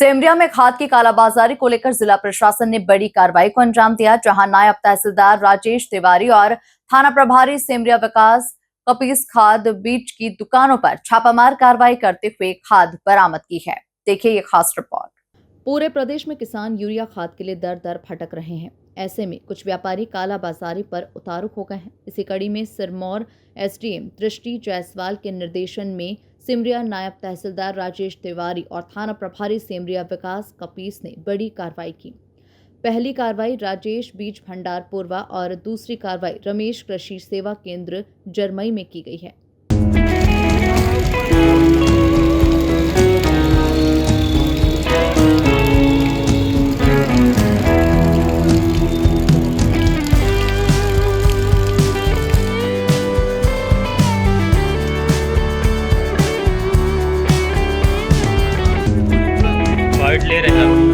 सेमरिया में खाद की कालाबाजारी को लेकर जिला प्रशासन ने बड़ी कार्रवाई को अंजाम दिया, जहां नायब तहसीलदार राजेश तिवारी और थाना प्रभारी सेमरिया विकास कपीस खाद बीज की दुकानों पर छापामार कार्रवाई करते हुए खाद बरामद की है। देखिए ये खास रिपोर्ट। पूरे प्रदेश में किसान यूरिया खाद के लिए दर दर भटक रहे हैं। ऐसे में कुछ व्यापारी कालाबाजारी पर उतारू हो गए हैं। इसी कड़ी में सिरमौर एसडीएम दृष्टि जायसवाल के निर्देशन में सिमरिया नायब तहसीलदार राजेश तिवारी और थाना प्रभारी सेमरिया विकास कपीस ने बड़ी कार्रवाई की। पहली कार्रवाई राजेश बीज भंडार पूर्वा और दूसरी कार्रवाई रमेश कृषि सेवा केंद्र जरमई में की गई है। ले रहे हैं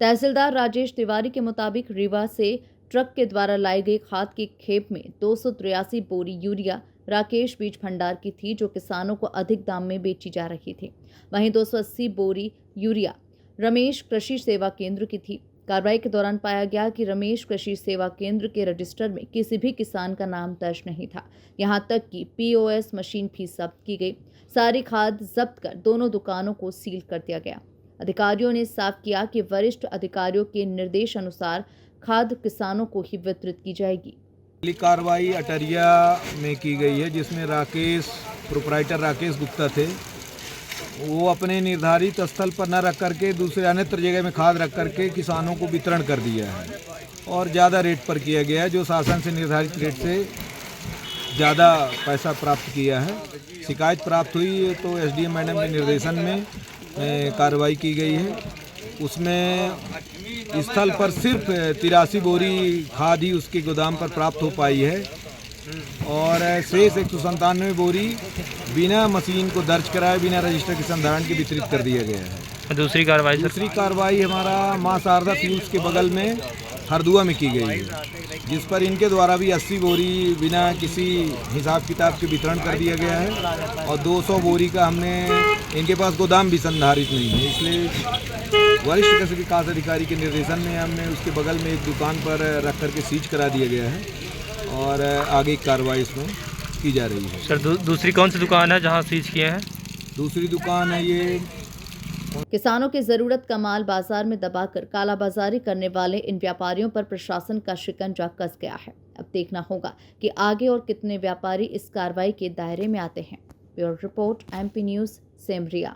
तहसीलदार राजेश तिवारी के मुताबिक रीवा से ट्रक के द्वारा लाई गई खाद की खेप में 283 बोरी यूरिया राकेश बीज भंडार की थी, जो किसानों को अधिक दाम में बेची जा रही थी। वहीं 280 बोरी यूरिया रमेश कृषि सेवा केंद्र की थी। कार्रवाई के दौरान पाया गया कि रमेश कृषि सेवा केंद्र के रजिस्टर में किसी भी किसान का नाम दर्ज नहीं था। यहां तक कि पीओएस मशीन भी जब्त की गई। सारी खाद जब्त कर दोनों दुकानों को सील कर दिया गया। अधिकारियों ने साफ किया कि वरिष्ठ अधिकारियों के निर्देश अनुसार खाद किसानों को ही वितरित की जाएगी। पहली कार्रवाई अटरिया में की गई है, जिसमें प्रोपराइटर राकेश गुप्ता थे। वो अपने निर्धारित स्थल पर न रख करके दूसरे अन्यत्र जगह में खाद रख करके किसानों को वितरण कर दिया है और ज़्यादा रेट पर किया गया है, जो शासन से निर्धारित रेट से ज़्यादा पैसा प्राप्त किया है। शिकायत प्राप्त हुई तो एसडीएम मैडम के निर्देशन में कार्रवाई की गई है। उसमें स्थल पर सिर्फ 83 बोरी खाद ही उसके गोदाम पर प्राप्त हो पाई है और शेष 197 बोरी बिना मशीन को दर्ज कराए, बिना रजिस्टर के संधारण के वितरित कर दिया गया है। दूसरी कार्रवाई हमारा मां शारदा फ्यूल्स के बगल में हरदुआ में की गई है, जिस पर इनके द्वारा भी 80 बोरी बिना किसी हिसाब किताब के वितरण कर दिया गया है और 200 बोरी का हमने इनके पास गोदाम भी संधारित नहीं है, इसलिए वरिष्ठ कृषि विकास अधिकारी के निर्देशन में हमने उसके बगल में एक दुकान पर रख करके सीज करा दिया गया है और आगे की कार्रवाई इसमें की जा रही है। सर दूसरी कौन सी दुकान है जहां सीज किए हैं? दूसरी दुकान है ये। किसानों की जरूरत का माल बाजार में दबाकर कालाबाजारी करने वाले इन व्यापारियों पर प्रशासन का शिकंजा कस गया है। अब देखना होगा कि आगे और कितने व्यापारी इस कार्रवाई के दायरे में आते हैं। Bureau report, MP news, Semariya.